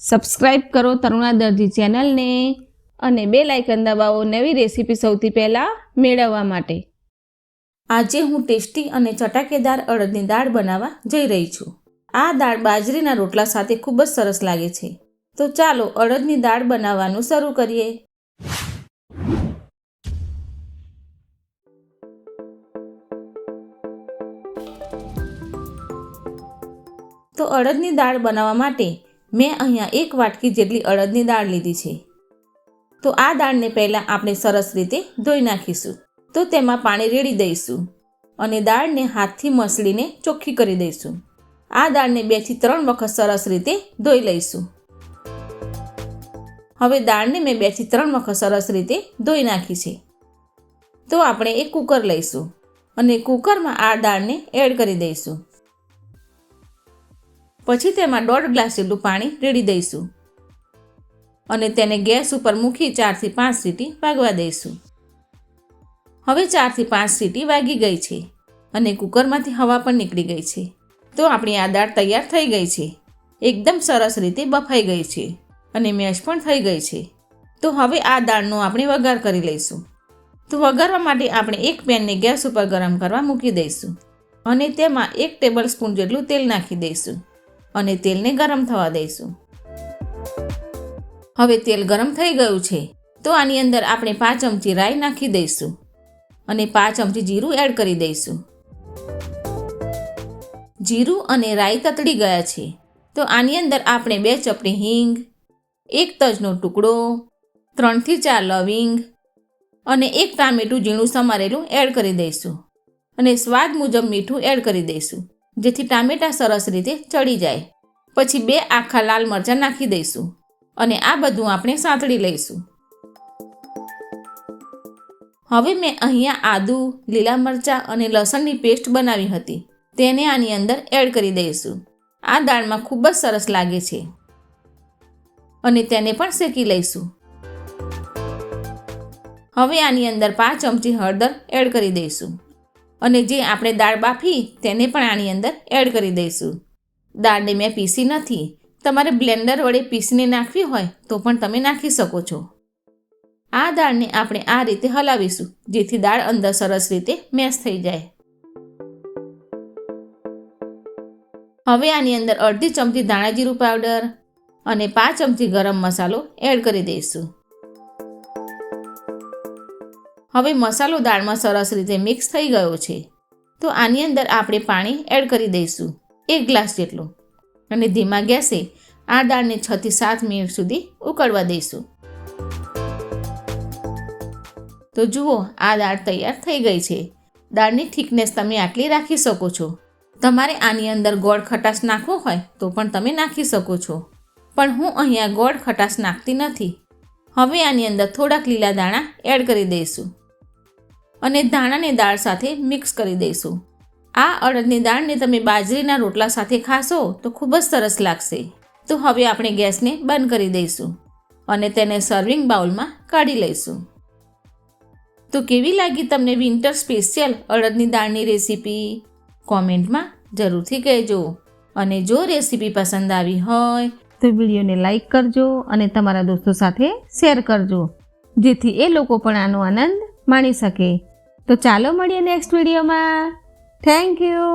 Subscribe કરો તરુણા દરજી ચેનલને અને બેલ આઇકન દબાવો નવી રેસીપી સૌથી પહેલાં મેળવવા માટે। આજે હું ટેસ્ટી અને ચટાકેદાર અડદની દાળ બનાવવા જઈ રહી છું। આ દાળ બાજરીના રોટલા સાથે ખૂબ જ સરસ લાગે છે। તો ચાલો અડદની દાળ બનાવવાનું શરૂ કરીએ। તો અડદની દાળ બનાવવા માટે મેં અહીંયા 1 વાટકી જેટલી અડદની દાળ લીધી છે। તો આ દાળને પહેલાં આપણે સરસ રીતે ધોઈ નાખીશું। તો તેમાં પાણી રેડી દઈશું અને દાળને હાથથી મસળીને ચોખ્ખી કરી દઈશું। આ દાળને 2 થી 3 વખત સરસ રીતે ધોઈ લઈશું। હવે દાળને મેં 2 થી 3 વખત સરસ રીતે ધોઈ નાખી છે। તો આપણે એક કુકર લઈશું અને કુકરમાં આ દાળને એડ કરી દઈશું। પછી તેમાં 1.5 ગ્લાસ જેટલું પાણી રેડી દઈશું અને તેને ગેસ ઉપર મૂકી 4 થી 5 સીટી વાગવા દઈશું। હવે 4 થી 5 સીટી વાગી ગઈ છે અને કુકરમાંથી હવા પણ નીકળી ગઈ છે। તો આપણી આ દાળ તૈયાર થઈ ગઈ છે। એકદમ સરસ રીતે બફાઈ ગઈ છે અને મેશ પણ થઈ ગઈ છે। તો હવે આ દાળનો આપણે વઘાર કરી લઈશું। તો વઘારવા માટે આપણે એક પેનને ગેસ ઉપર ગરમ કરવા મૂકી દઈશું અને તેમાં 1 ટેબલસ્પૂન જેટલું તેલ નાખી દઈશું અને તેલને ગરમ થવા દઈશું। હવે તેલ ગરમ થઈ ગયું છે તો આની અંદર આપણે 5 ચમચી રાઈ નાખી દઈશું અને 5 ચમચી જીરું એડ કરી દઈશું। જીરું અને રાઈ તતડી ગયા છે તો આની અંદર આપણે 2 ચપટી હિંગ, 1 તજનો ટુકડો, 3 થી 4 લવિંગ અને 1 ટામેટું ઝીણું સમારેલું એડ કરી દઈશું અને સ્વાદ મુજબ મીઠું એડ કરી દઈશું જેથી ટામેટાં સરસ રીતે ચડી જાય। પછી 2 આખા લાલ મરચાં નાખી દઈશું અને આ બધું આપણે સાંતળી લઈશું। હવે મેં અહીંયા આદુ, લીલા મરચાં અને લસણની પેસ્ટ બનાવી હતી તેને આની અંદર એડ કરી દઈશું। આ દાળમાં ખૂબ જ સરસ લાગે છે અને તેને પણ શેકી લઈશું। હવે આની અંદર 5 ચમચી હળદર એડ કરી દઈશું અને જે આપણે દાળ બાફી તેને પણ આની અંદર એડ કરી દઈશું। દાળને મેં પીસી નથી, તમારે બ્લેન્ડર વડે પીસીને નાખવી હોય તો પણ તમે નાખી શકો છો। આ દાળને આપણે આ રીતે હલાવીશું જેથી દાળ અંદર સરસ રીતે મેશ થઈ જાય। હવે આની અંદર અડધી ચમચી ધાણા જીરું પાવડર અને 5 ચમચી ગરમ મસાલો એડ કરી દઈશું। હવે મસાલો દાળમાં સરસ રીતે મિક્સ થઈ ગયો છે તો આની અંદર આપણે પાણી એડ કરી દઈશું 1 ગ્લાસ જેટલું અને ધીમા ગેસે આ દાળને 6 થી 7 મિનિટ સુધી ઉકળવા દઈશું। તો જુઓ આ દાળ તૈયાર થઈ ગઈ છે। દાળની થિકનેસ તમે આટલી રાખી શકો છો। તમારે આની અંદર ગોળ ખટાશ નાખવો હોય તો પણ તમે નાખી શકો છો, પણ હું અહીંયા ગોળ ખટાશ નાખતી નથી। હવે આની અંદર થોડાક લીલા દાણા એડ કરી દઈશું અને દાણાને દાળ સાથે મિક્સ કરી દઈશું। આ અડદની દાળને તમે બાજરીના રોટલા સાથે ખાશો તો ખૂબ જ સરસ લાગશે। તો હવે આપણે ગેસને બંધ કરી દઈશું અને તેને સર્વિંગ બાઉલમાં કાઢી લઈશું। તો કેવી લાગી તમને વિન્ટર સ્પેશિયલ અડદની દાળની રેસીપી? કોમેન્ટમાં જરૂરથી કહેજો અને જો રેસીપી પસંદ આવી હોય તો વિડીયોને લાઈક કરજો અને તમારા દોસ્તો સાથે શેર કરજો જેથી એ લોકો પણ આનો આનંદ માણી શકે। તો ચાલો મળીએ નેક્સ્ટ વિડીયોમાં। Thank you.